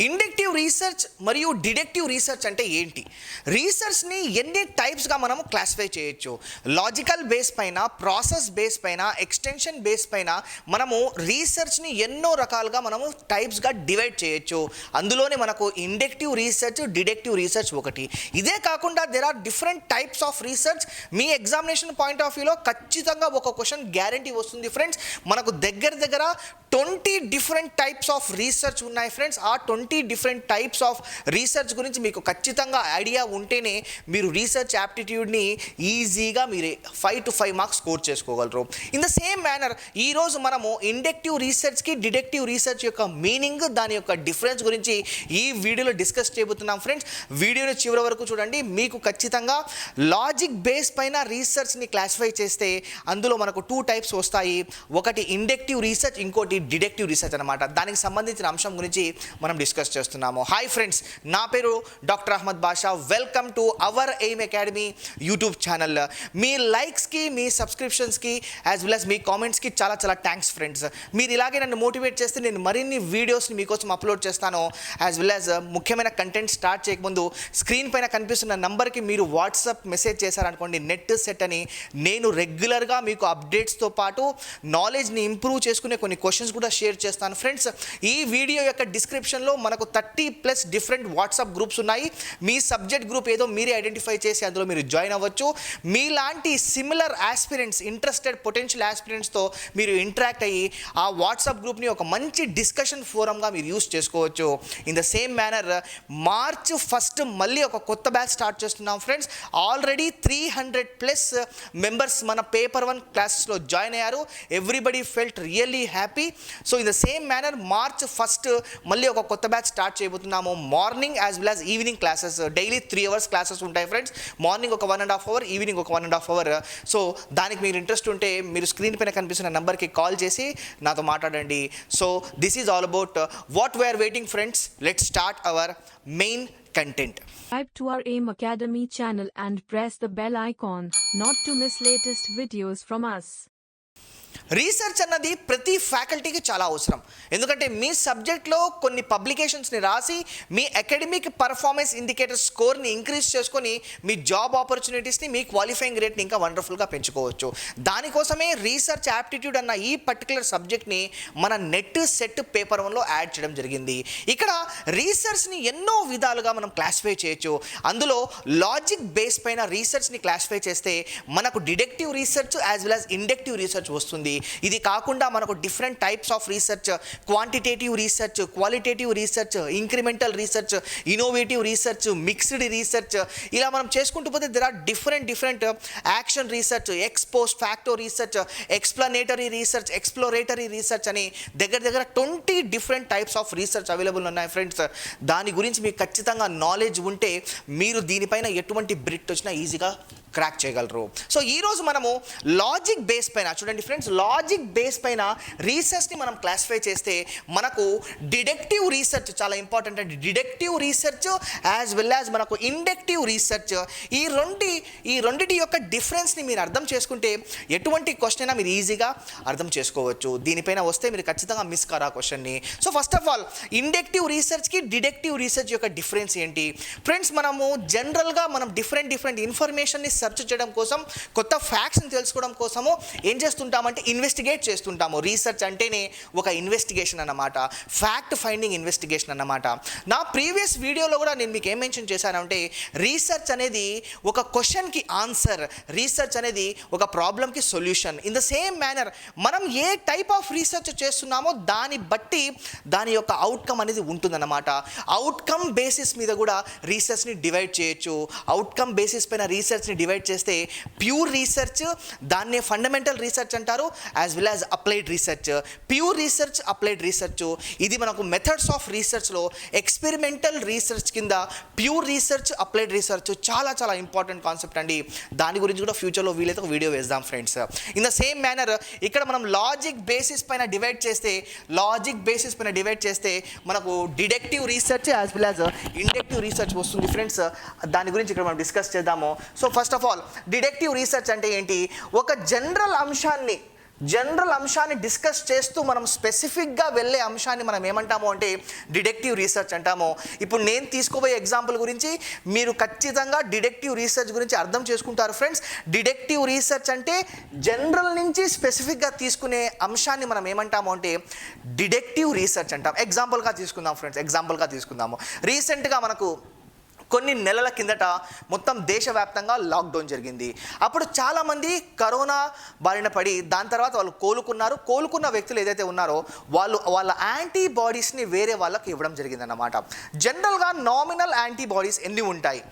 Inductive research మరియు deductive research అంటే ఏంటి? రీసెర్చ్ని ఎన్ని టైప్స్గా మనం క్లాసిఫై చేయొచ్చు? లాజికల్ బేస్ పైన, ప్రాసెస్ బేస్ పైన, ఎక్స్టెన్షన్ బేస్ పైన మనము రీసెర్చ్ని ఎన్నో రకాలుగా మనము టైప్స్గా డివైడ్ చేయొచ్చు. అందులోనే మనకు ఇండక్టివ్ రీసెర్చ్, డిడక్టివ్ రీసెర్చ్ ఒకటి. ఇదే కాకుండా there are different types of research. మీ ఎగ్జామినేషన్ పాయింట్ ఆఫ్ వ్యూలో ఖచ్చితంగా ఒక క్వశ్చన్ గ్యారంటీ వస్తుంది ఫ్రెండ్స్. మనకు దగ్గర 20 డిఫరెంట్ టైప్స్ ఆఫ్ రీసెర్చ్ ఉన్నాయి ఫ్రెండ్స్. ఆ 20 డిఫరెంట్ టైప్స్ ఆఫ్ రీసెర్చ్ గురించి మీకు ఖచ్చితంగా ఐడియా ఉంటేనే మీరు రీసెర్చ్ యాప్టిట్యూడ్ని ఈజీగా మీరు 5 to 5 మార్క్స్ స్కోర్ చేసుకోగలరు. ఇన్ ద సేమ్ మేనర్ ఈరోజు మనము ఇండక్టివ్ రీసెర్చ్కి డిడక్టివ్ రీసెర్చ్ యొక్క మీనింగ్, దాని యొక్క డిఫరెన్స్ గురించి ఈ వీడియోలో డిస్కస్ చేయబోతున్నాం ఫ్రెండ్స్. వీడియోని చివరి వరకు చూడండి. మీకు ఖచ్చితంగా లాజిక్ బేస్ పైన రీసెర్చ్ని క్లాసిఫై చేస్తే అందులో మనకు 2 టైప్స్ వస్తాయి. ఒకటి ఇండక్టివ్ రీసెర్చ్, ఇంకోటి డిడక్టివ్ రీసెర్చ్ అనమాట. దానికి సంబంధించిన అంశం గురించి మనం డిస్కస్ చేస్తున్నాము. హాయ్ ఫ్రెండ్స్, నా పేరు doctor Ahmed Basha. Welcome to our aim academy YouTube channel. మీ లైక్స్కి, మీ సబ్స్క్రిప్షన్స్కి యాజ్ వెల్ యాజ్ మీ కామెంట్స్కి చాలా థ్యాంక్స్ ఫ్రెండ్స్. మీరు ఇలాగే నన్ను మోటివేట్ చేస్తే నేను మరిన్ని వీడియోస్ని మీకోసం అప్లోడ్ చేస్తాను. యాజ్ వెల్ యాజ్ ముఖ్యమైన కంటెంట్ స్టార్ట్ చేయకముందు స్క్రీన్ పైన కనిపిస్తున్న నంబర్కి మీరు వాట్సాప్ మెసేజ్ చేశారనుకోండి, నెట్ సెట్ అని, నేను రెగ్యులర్గా మీకు అప్డేట్స్తో పాటు నాలెడ్జ్ని ఇంప్రూవ్ చేసుకునే కొన్ని క్వశ్చన్స్ కూడా షేర్ చేస్తాను ఫ్రెండ్స్. ఈ వీడియో యొక్క డిస్క్రిప్షన్లో మనకు 30+ డిఫరెంట్ వాట్సాప్ గ్రూప్స్ ఉన్నాయి. మీ సబ్జెక్ట్ గ్రూప్ ఏదో మీరే ఐడెంటిఫై చేసి అందులో మీరు జాయిన్ అవ్వచ్చు. మీలాంటి సిమిలర్ ఆస్పిరెంట్స్, ఇంట్రెస్టెడ్ పొటెన్షియల్ ఆస్పిరెంట్స్తో మీరు ఇంటరాక్ట్ అయ్యి ఆ వాట్సాప్ గ్రూప్ని ఒక మంచి డిస్కషన్ ఫోరంగా మీరు యూస్ చేసుకోవచ్చు. In the same manner March 1 మళ్ళీ ఒక కొత్త బ్యాచ్ స్టార్ట్ చేస్తున్నాం ఫ్రెండ్స్. ఆల్రెడీ 300+ మెంబర్స్ మన పేపర్ 1 క్లాసెస్లో జాయిన్ అయ్యారు. Everybody felt really happy. So in the same manner March 1 మళ్ళీ ఒక కొత్త బ్యాచ్ స్టార్ట్ చేయబోతున్నాము. Morning as well as evening classes, daily 3 hours classes ఉంటాయి ఫ్రెండ్స్. మార్నింగ్ ఒక 1.5 hour, ఈవినింగ్ ఒక 1.5 hour. సో దానికి మీరు ఇంట్రెస్ట్ ఉంటే మీరు స్క్రీన్ పైన కనిపిస్తున్న నెంబర్కి కాల్ చేసి నాతో మాట్లాడండి. So this is all about what we are waiting friends. Let's start our main content. Subscribe to our AIM Academy channel and press the bell icon not to miss latest videos from us. Research అన్నది ప్రతి ఫ్యాకల్టీకి చాలా అవసరం. ఎందుకంటే మీ సబ్జెక్ట్లో కొన్ని పబ్లికేషన్స్ని రాసి మీ academic performance indicator స్కోర్ని increase చేసుకొని మీ job ఆపర్చునిటీస్ని, మీ qualifying రేట్ని ఇంకా వండర్ఫుల్గా పెంచుకోవచ్చు. దానికోసమే రీసెర్చ్ యాప్టిట్యూడ్ అన్న ఈ పర్టికులర్ సబ్జెక్ట్ని మన నెట్ సెట్ పేపర్ 1లో యాడ్ చేయడం జరిగింది. ఇక్కడ రీసెర్చ్ని ఎన్నో విధాలుగా మనం క్లాసిఫై చేయొచ్చు. అందులో లాజిక్ బేస్ పైన రీసెర్చ్ని క్లాసిఫై చేస్తే మనకు deductive research as well as inductive research వస్తుంది. ఇది కాకుండా మనకు different types of research, quantitative research, qualitative research, incremental research, innovative research, mixed research, ఇలా మనం చేసుకుంటూ పోతే there are different action research, ex post facto research, explanatory research, exploratory research అని దగ్గర 20 different types of research available ఉన్నాయి friends. దాని గురించి మీకు ఖచ్చితంగా నాలెడ్జ్ ఉంటే మీరు దీనిపైన ఎటువంటి బ్రిట్ వచ్చినా ఈజీగా క్రాక్ చేయగలరు. సో ఈరోజు మనము లాజిక్ బేస్ పైన చూడండి ఫ్రెండ్స్, లాజిక్ బేస్ పైన రీసెర్చ్ని మనం క్లాసిఫై చేస్తే మనకు డిడక్టివ్ రీసెర్చ్ చాలా ఇంపార్టెంట్ అండి. Deductive research as well as మనకు ఇండక్టివ్ రీసెర్చ్, ఈ రెండిటి యొక్క డిఫరెన్స్ని మీరు అర్థం చేసుకుంటే ఎటువంటి క్వశ్చన్ అయినా మీరు ఈజీగా అర్థం చేసుకోవచ్చు. దీనిపైన వస్తే మీరు ఖచ్చితంగా మిస్ కారా క్వశ్చన్ని. So first of all inductive రీసెర్చ్కి డిడక్టివ్ రీసెర్చ్ యొక్క డిఫరెన్స్ ఏంటి ఫ్రెండ్స్? మనము జనరల్గా మనం డిఫరెంట్ ఇన్ఫర్మేషన్ని సెర్చ్ చేయడం కోసం, కొత్త ఫ్యాక్ట్స్ని తెలుసుకోవడం కోసము ఏం చేస్తుంటామంటే ఇన్వెస్టిగేట్ చేస్తుంటాము. రీసెర్చ్ అంటేనే ఒక ఇన్వెస్టిగేషన్ అన్నమాట, ఫ్యాక్ట్ ఫైండింగ్ ఇన్వెస్టిగేషన్ అన్నమాట. నా ప్రీవియస్ వీడియోలో కూడా నేను మీకు ఏం మెన్షన్ చేశానంటే రీసెర్చ్ అనేది ఒక క్వశ్చన్కి ఆన్సర్, రీసెర్చ్ అనేది ఒక ప్రాబ్లంకి solution. In the same manner మనం ఏ టైప్ ఆఫ్ రీసెర్చ్ చేస్తున్నామో దాన్ని బట్టి దాని యొక్క అవుట్కమ్ అనేది ఉంటుందన్నమాట. అవుట్కమ్ బేసిస్ మీద కూడా రీసెర్చ్ని డివైడ్ చేయొచ్చు. అవుట్కమ్ బేసిస్ పైన రీసెర్చ్ని డివైడ్ చేస్తే ప్యూర్ రీసెర్చ్, దాన్నే ఫండమెంటల్ రీసెర్చ్ అంటారు, as well as applied research. Pure research, applied research ఇది మనకు మెథడ్స్ ఆఫ్ రీసెర్చ్లో ఎక్స్పెరిమెంటల్ రీసెర్చ్ కింద ప్యూర్ రీసెర్చ్, అప్లైడ్ రీసెర్చ్ చాలా ఇంపార్టెంట్ కాన్సెప్ట్ అండి. దాని గురించి కూడా ఫ్యూచర్లో వీలైతే ఒక వీడియో వేద్దాం friends. In the same manner ఇక్కడ మనం లాజిక్ బేసిస్ పైన డివైడ్ చేస్తే మనకు deductive research as well as inductive research వస్తుంది ఫ్రెండ్స్. దాని గురించి ఇక్కడ మనం డిస్కస్ చేద్దాము. So first of all deductive research అంటే ఏంటి? ఒక జనరల్ అంశాన్ని జనరల్ అంశాన్ని డిస్కస్ చేస్తూ మనం స్పెసిఫిక్గా వెళ్ళే అంశాన్ని మనం ఏమంటాము అంటే డిడక్టివ్ రీసెర్చ్ అంటాము. ఇప్పుడు నేను తీసుకోబోయే ఎగ్జాంపుల్ గురించి మీరు ఖచ్చితంగా డిడక్టివ్ రీసెర్చ్ గురించి అర్థం చేసుకుంటారు ఫ్రెండ్స్. డిడక్టివ్ రీసెర్చ్ అంటే జనరల్ నుంచి స్పెసిఫిక్గా తీసుకునే అంశాన్ని మనం ఏమంటాము అంటే డిడక్టివ్ రీసెర్చ్ అంటాం. ఎగ్జాంపుల్గా తీసుకుందాం ఫ్రెండ్స్, ఎగ్జాంపుల్గా తీసుకుందాము. రీసెంట్గా మనకు కొన్ని నెలల కిందట మొత్తం దేశవ్యాప్తంగా లాక్డౌన్ జరిగింది. అప్పుడు చాలామంది కరోనా బారిన పడి దాని తర్వాత వాళ్ళు కోలుకున్న వ్యక్తులు ఏదైతే ఉన్నారో వాళ్ళ యాంటీబాడీస్ని వేరే వాళ్ళకి ఇవ్వడం జరిగిందన్నమాట. జనరల్గా నామినల్ యాంటీబాడీస్ ఎన్ని ఉంటాయి?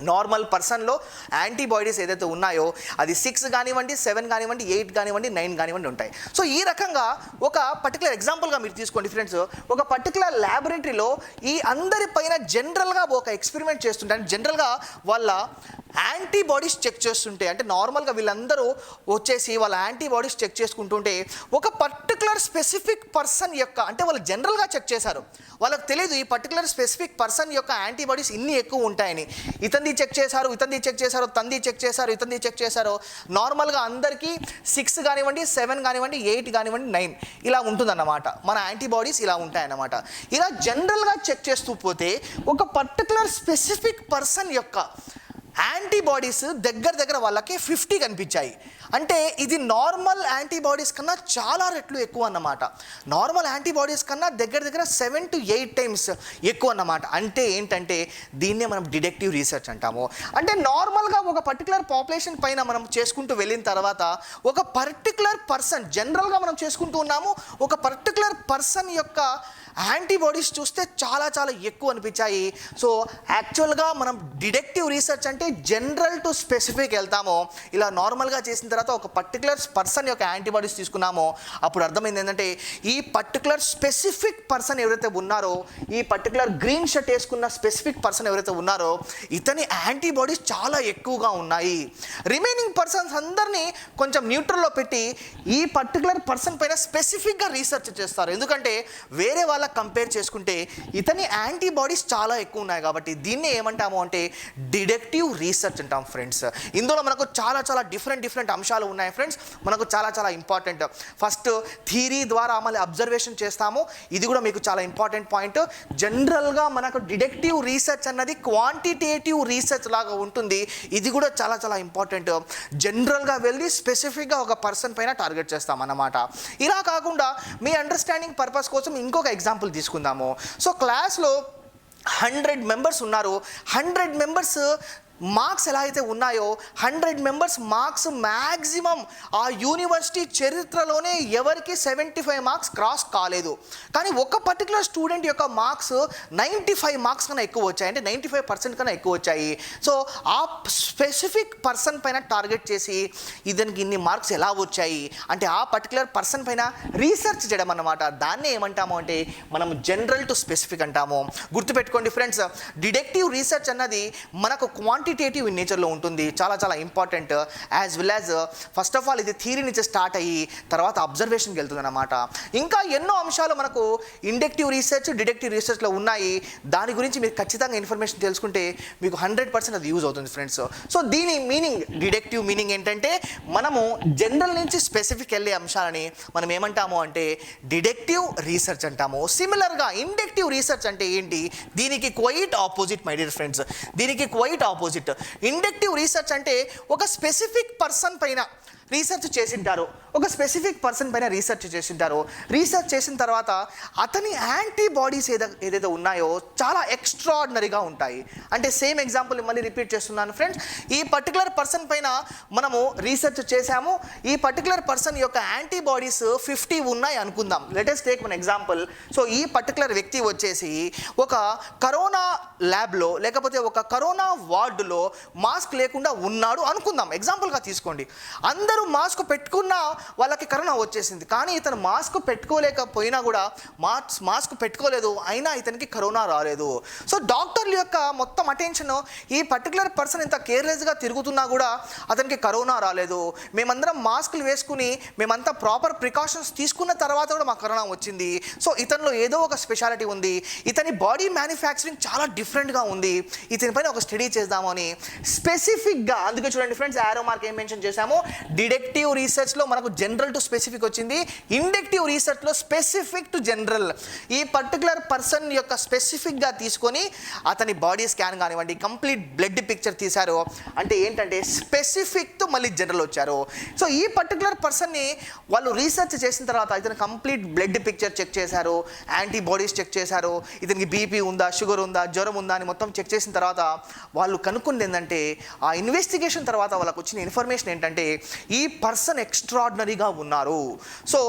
నార్మల్ పర్సన్లో యాంటీబాడీస్ ఏదైతే ఉన్నాయో అది 6 కానివ్వండి, 7 కానివ్వండి, 8 కానివ్వండి, 9 కానివ్వండి ఉంటాయి. సో ఈ రకంగా ఒక పర్టికులర్ ఎగ్జాంపుల్గా మీరు తీసుకోండి ఫ్రెండ్స్. ఒక పర్టికులర్ ల్యాబొరేటరీలో ఈ అందరి పైన జనరల్గా ఒక ఎక్స్పెరిమెంట్ చేస్తుంటే జనరల్గా వాళ్ళ యాంటీబాడీస్ చెక్ చేస్తుంటే, అంటే నార్మల్గా వీళ్ళందరూ వచ్చేసి వాళ్ళ యాంటీబాడీస్ చెక్ చేసుకుంటుంటే ఒక పర్టికులర్ స్పెసిఫిక్ పర్సన్ యొక్క, అంటే వాళ్ళు జనరల్గా చెక్ చేశారు, వాళ్ళకి తెలియదు ఈ పర్టికులర్ స్పెసిఫిక్ పర్సన్ యొక్క యాంటీబాడీస్ ఇన్ని ఎక్కువ ఉంటాయని. ఇతనిది చెక్ చేశారు, ఇతనిది చెక్ చేశారు, తంది చెక్ చేశారు, ఇతనిది చెక్ చేశారు. నార్మల్గా అందరికీ 6 కానివ్వండి, 7 కానివ్వండి, 8 కానివ్వండి, 9 ఇలా ఉంటుందన్నమాట. మన యాంటీబాడీస్ ఇలా ఉంటాయన్నమాట. ఇలా జనరల్గా చెక్ చేస్తూ పోతే ఒక పర్టికులర్ స్పెసిఫిక్ పర్సన్ యొక్క యాంటీబాడీస్ దగ్గర వాళ్ళకి 50 కనిపించాయి. అంటే ఇది నార్మల్ యాంటీబాడీస్ కన్నా చాలా రెట్లు ఎక్కువ అన్నమాట. నార్మల్ యాంటీబాడీస్ కన్నా దగ్గర 7 to 8 times ఎక్కువ అన్నమాట. అంటే ఏంటంటే దీన్నే మనం డిడక్టివ్ రీసెర్చ్ అంటాము. అంటే నార్మల్గా ఒక పర్టికులర్ పాపులేషన్ పైన మనం చేసుకుంటూ వెళ్ళిన తర్వాత ఒక పర్టికులర్ పర్సన్, జనరల్గా మనం చేసుకుంటూ ఉన్నాము, ఒక పర్టికులర్ పర్సన్ యొక్క యాంటీబాడీస్ చూస్తే చాలా ఎక్కువ అనిపించాయి. సో యాక్చువల్గా మనం డిడక్టివ్ రీసెర్చ్ అంటే జనరల్ టు స్పెసిఫిక్ వెళ్తాము. ఇలా నార్మల్గా చేసిన తర్వాత ఒక పర్టికులర్ పర్సన్ యొక్క యాంటీబాడీస్ తీసుకున్నామో అప్పుడు అర్థమైంది ఏంటంటే ఈ పర్టికులర్ స్పెసిఫిక్ పర్సన్ ఎవరైతే ఉన్నారో, ఈ పర్టికులర్ గ్రీన్ షర్ట్ వేసుకున్న స్పెసిఫిక్ పర్సన్ ఎవరైతే ఉన్నారో ఇతని యాంటీబాడీస్ చాలా ఎక్కువగా ఉన్నాయి. రిమైనింగ్ పర్సన్స్ అందరినీ కొంచెం న్యూట్రల్లో పెట్టి ఈ పర్టికులర్ పర్సన్ పైన స్పెసిఫిక్గా రీసెర్చ్ చేస్తారు. ఎందుకంటే వేరే వాళ్ళ కంపేర్ చేసుకుంటే ఇతని యాంటీబాడీస్ చాలా ఎక్కువ ఉన్నాయి కాబట్టి దీన్నే ఏమంటాము అంటే డిడక్టివ్ రీసెర్చ్ అంటాం ఫ్రెండ్స్. ఇందులో మనకు చాలా డిఫరెంట్ అంశాలు ఉన్నాయి ఫ్రెండ్స్. మనకు చాలా ఇంపార్టెంట్. ఫస్ట్ థియరీ ద్వారా మళ్ళీ అబ్జర్వేషన్ చేస్తాము. ఇది కూడా మీకు చాలా ఇంపార్టెంట్ పాయింట్. జనరల్గా మనకు డిడక్టివ్ రీసెర్చ్ అన్నది క్వాంటిటేటివ్ రీసెర్చ్ లాగా ఉంటుంది. ఇది కూడా చాలా ఇంపార్టెంట్. జనరల్గా వెళ్ళి స్పెసిఫిక్గా ఒక పర్సన్ పైన టార్గెట్ చేస్తాం అన్నమాట. ఇలా కాకుండా మీ అండర్స్టాండింగ్ పర్పస్ కోసం ఇంకొక ఎగ్జాంపుల్ తీసుకుందాము. సో క్లాస్లో 100 మెంబర్స్ ఉన్నారు. 100 మెంబర్స్ మార్క్స్ ఎలా అయితే ఉన్నాయో 100 మెంబర్స్ మార్క్స్ మ్యాక్సిమం ఆ యూనివర్సిటీ చరిత్రలోనే ఎవరికి 75 మార్క్స్ క్రాస్ కాలేదు. కానీ ఒక పర్టికులర్ స్టూడెంట్ యొక్క మార్క్స్ 95 మార్క్స్ కన్నా ఎక్కువ వచ్చాయి, అంటే 95% కన్నా ఎక్కువ వచ్చాయి. సో ఆ స్పెసిఫిక్ పర్సన్ పైన టార్గెట్ చేసి ఇతనికి ఇన్ని మార్క్స్ ఎలా వచ్చాయి అంటే ఆ పర్టికులర్ పర్సన్ పైన రీసెర్చ్ చేయడం అన్నమాట. దాన్నే ఏమంటాము అంటే మనం జనరల్ టు స్పెసిఫిక్ అంటాము. గుర్తుపెట్టుకోండి ఫ్రెండ్స్, డిడక్టివ్ రీసెర్చ్ అన్నది మనకు క్వాంటిటేటివ్ ఇన్ నేచర్లో ఉంటుంది. చాలా important. As well as first of all ఇది థియరీ నుంచి స్టార్ట్ అయ్యి తర్వాత అబ్జర్వేషన్కి వెళ్తుంది అన్నమాట. ఇంకా ఎన్నో అంశాలు మనకు ఇండక్టివ్ రీసెర్చ్, డిడక్టివ్ రీసెర్చ్లో ఉన్నాయి. దాని గురించి మీరు ఖచ్చితంగా ఇన్ఫర్మేషన్ తెలుసుకుంటే మీకు 100% అది యూజ్ అవుతుంది ఫ్రెండ్స్. సో దీని మీనింగ్, డిడక్టివ్ మీనింగ్ ఏంటంటే మనము జనరల్ నుంచి స్పెసిఫిక్ వెళ్ళే అంశాలని మనం ఏమంటాము అంటే డిడక్టివ్ రీసెర్చ్ అంటాము. సిమిలర్గా ఇండక్టివ్ రీసెర్చ్ అంటే ఏంటి? దీనికి quite opposite my dear friends. దీనికి క్వైట్ ఆపోజిట్. ఇండక్టివ్ రీసెర్చ్ అంటే ఒక స్పెసిఫిక్ పర్సన్ పైన రీసెర్చ్ చేసింటారు, ఒక స్పెసిఫిక్ పర్సన్ పైన రీసెర్చ్ చేసింటారు. రీసెర్చ్ చేసిన తర్వాత అతని యాంటీబాడీస్ ఏదైతే ఉన్నాయో చాలా ఎక్స్ట్రాడినరీగా ఉంటాయి. అంటే సేమ్ ఎగ్జాంపుల్ మళ్ళీ రిపీట్ చేస్తున్నాను ఫ్రెండ్స్. ఈ పర్టికులర్ పర్సన్ పైన మనము రీసెర్చ్ చేశాము. ఈ పర్టికులర్ పర్సన్ యొక్క యాంటీబాడీస్ 50 ఉన్నాయి అనుకుందాం. Let us take one example. So ఈ పర్టికులర్ వ్యక్తి వచ్చేసి ఒక కరోనా ల్యాబ్లో లేకపోతే ఒక కరోనా వార్డులో మాస్క్ లేకుండా ఉన్నాడు అనుకుందాం. ఎగ్జాంపుల్గా తీసుకోండి. అందరూ మాస్క్ పెట్టుకున్నా వాళ్ళకి కరోనా వచ్చేసింది. కానీ ఇతను మాస్క్ పెట్టుకోలేకపోయినా కూడా మాస్క్ పెట్టుకోలేదు, అయినా ఇతనికి కరోనా రాలేదు. సో డాక్టర్ల యొక్క మొత్తం అటెన్షన్ ఈ పర్టికులర్ పర్సన్ ఇంత కేర్లెస్గా తిరుగుతున్నా కూడా అతనికి కరోనా రాలేదు. మేమందరం మాస్కులు వేసుకుని మేమంతా ప్రాపర్ ప్రికాషన్స్ తీసుకున్న తర్వాత కూడా మాకు కరోనా వచ్చింది. సో ఇతనిలో ఏదో ఒక స్పెషాలిటీ ఉంది, ఇతని బాడీ మ్యానుఫ్యాక్చరింగ్ చాలా డిఫరెంట్గా ఉంది, ఇతని పైన ఒక స్టడీ చేద్దామని స్పెసిఫిక్గా, అందుకే చూడండి ఫ్రెండ్స్, యారో మార్క్ ఏం మెన్షన్ చేశాము, డిడక్టివ్ రీసెర్చ్లో మనకు జనరల్ టు స్పెసిఫిక్ వచ్చింది, ఇండక్టివ్ రీసెర్చ్లో స్పెసిఫిక్ టు జనరల్. ఈ పర్టికులర్ పర్సన్ యొక్క స్పెసిఫిక్గా తీసుకొని అతని బాడీ స్కాన్ కానివ్వండి, కంప్లీట్ బ్లడ్ పిక్చర్ తీశారు. అంటే ఏంటంటే స్పెసిఫిక్ టు మళ్ళీ జనరల్ వచ్చారు. సో ఈ పర్టికులర్ పర్సన్ని వాళ్ళు రీసెర్చ్ చేసిన తర్వాత ఇతను కంప్లీట్ బ్లడ్ పిక్చర్ చెక్ చేశారు, యాంటీబాడీస్ చెక్ చేశారు, ఇతనికి బీపీ ఉందా, షుగర్ ఉందా, జ్వరం ఉందా అని మొత్తం చెక్ చేసిన తర్వాత వాళ్ళు కనుక్కుంది ఏంటంటే, ఆ ఇన్వెస్టిగేషన్ తర్వాత వాళ్ళకు వచ్చిన ఇన్ఫర్మేషన్ ఏంటంటే ఈ పర్సన్ ఎక్స్ట్రాడినరీగా ఉన్నారు. సో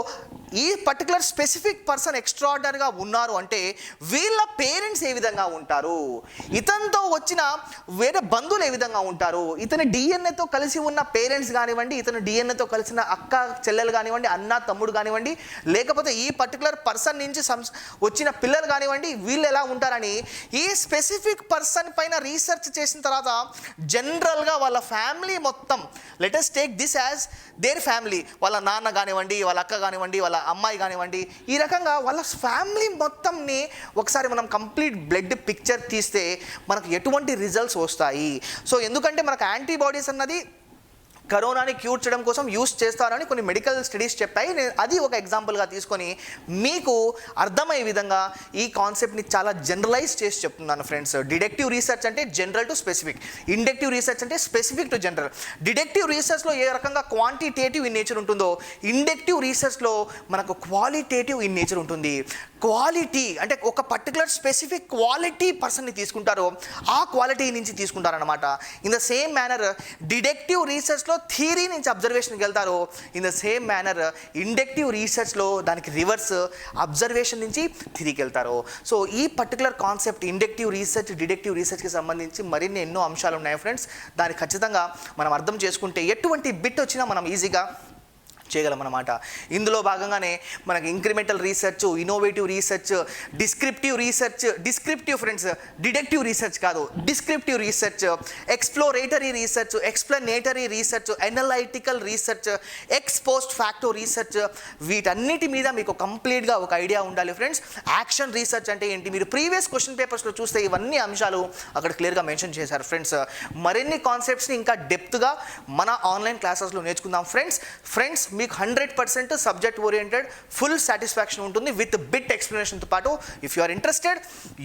ఈ పర్టికులర్ స్పెసిఫిక్ పర్సన్ ఎక్స్ట్రాడినరీగా ఉన్నారు అంటే వీళ్ళ పేరెంట్స్ ఏ విధంగా ఉంటారు, ఇతనితో వచ్చిన వేరే బంధువులు ఏ విధంగా ఉంటారు, ఇతని డిఎన్ఏతో కలిసి ఉన్న పేరెంట్స్ కానివ్వండి, ఇతను డిఎన్ఏతో కలిసిన అక్క చెల్లెలు కానివ్వండి, అన్న తమ్ముడు కానివ్వండి, లేకపోతే ఈ పర్టికులర్ పర్సన్ నుంచి వచ్చిన పిల్లలు కానివ్వండి, వీళ్ళు ఎలా ఉంటారని ఈ స్పెసిఫిక్ పర్సన్ పైన రీసెర్చ్ చేసిన తర్వాత జనరల్గా వాళ్ళ ఫ్యామిలీ మొత్తం, let us take this as their family, వాళ్ళ నాన్న కానివ్వండి, వాళ్ళ అక్క కానివ్వండి, వాళ్ళ అమ్మాయి కానివ్వండి, ఈ రకంగా వాళ్ళ ఫ్యామిలీ మొత్తంని ఒకసారి మనం కంప్లీట్ బ్లడ్ పిక్చర్ తీస్తే మనకు ఎటువంటి రిజల్ట్స్ వస్తాయి. సో ఎందుకంటే మనకు యాంటీబాడీస్ అన్నది కరోనాని క్యూర్ చేయడం కోసం యూస్ చేస్తారని కొన్ని మెడికల్ స్టడీస్ చెప్పాయి. నేను అది ఒక ఎగ్జాంపుల్గా తీసుకొని మీకు అర్థమయ్యే విధంగా ఈ కాన్సెప్ట్ని చాలా జనరలైజ్ చేసి చెప్తున్నాను ఫ్రెండ్స్. డిడక్టివ్ రీసెర్చ్ అంటే general to specific, inductive research అంటే స్పెసిఫిక్ టు జనరల్. డిడక్టివ్ రీసెర్చ్లో ఏ రకంగా క్వాంటిటేటివ్ ఇన్ నేచర్ ఉంటుందో, ఇండక్టివ్ రీసెర్చ్లో మనకు క్వాలిటేటివ్ ఇన్ నేచర్ ఉంటుంది. క్వాలిటీ అంటే ఒక పర్టికులర్ స్పెసిఫిక్ క్వాలిటీ పర్సన్ని తీసుకుంటారో ఆ క్వాలిటీ నుంచి తీసుకుంటారనమాట. In the same manner deductive రీసెర్చ్లో థియరీ నుంచి అబ్జర్వేషన్కి వెళ్తారు, in the same manner inductive రీసెర్చ్లో దానికి రివర్స్ అబ్జర్వేషన్ నుంచి థియరీకి వెళ్తారు. సో ఈ particular concept inductive research, deductive రీసెర్చ్కి సంబంధించి మరిన్ని ఎన్నో అంశాలు ఉన్నాయి ఫ్రెండ్స్. దాన్ని ఖచ్చితంగా మనం అర్థం చేసుకుంటే ఎటువంటి బిట్ వచ్చినా మనం ఈజీగా చేయగలం అన్నమాట. ఇందులో భాగంగానే మనకి incremental research, innovative research, descriptive friends, deductive research కాదు, descriptive research, exploratory research, explanatory research, analytical research, ex post facto research, వీటన్నిటి మీద మీకు కంప్లీట్గా ఒక ఐడియా ఉండాలి ఫ్రెండ్స్. యాక్షన్ రీసెర్చ్ అంటే ఏంటి, మీరు ప్రీవియస్ క్వశ్చన్ పేపర్స్లో చూస్తే ఇవన్నీ అంశాలు అక్కడ క్లియర్గా మెన్షన్ చేశారు ఫ్రెండ్స్. మరిన్ని కాన్సెప్ట్స్ని ఇంకా డెప్త్గా మన ఆన్లైన్ క్లాసెస్లో నేర్చుకుందాం ఫ్రెండ్స్. మీకు 100% సబ్జెక్ట్ ఓరియంటెడ్ ఫుల్ సాటిస్ఫాక్షన్ ఉంటుంది విత్ బిట్ ఎక్స్ప్లెనేషన్తో పాటు. If you are interested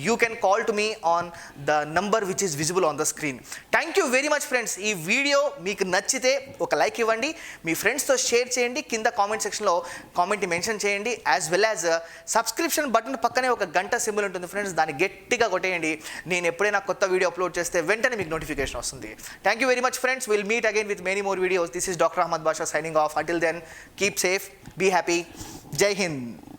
you can call to me on the number which is visible on the screen. Thank you very much friends. ఈ video మీకు నచ్చితే ఒక like ఇవ్వండి, మీ ఫ్రెండ్స్తో share చేయండి, కింద కామెంట్ సెక్షన్లో కామెంట్ని మెన్షన్ చేయండి. As well as subscription button పక్కనే ఒక గంట సింబల్ ఉంటుంది ఫ్రెండ్స్, దాన్ని గట్టిగా కొట్టేయండి. నేను ఎప్పుడైనా కొత్త వీడియో అప్లోడ్ చేస్తే వెంటనే మీకు నోటిఫికేషన్ వస్తుంది. Thank you very much friends. Will meet again with many more videos. This is Dr. Ahmad Basha signing off. Until then, keep safe, be happy. Jai Hind.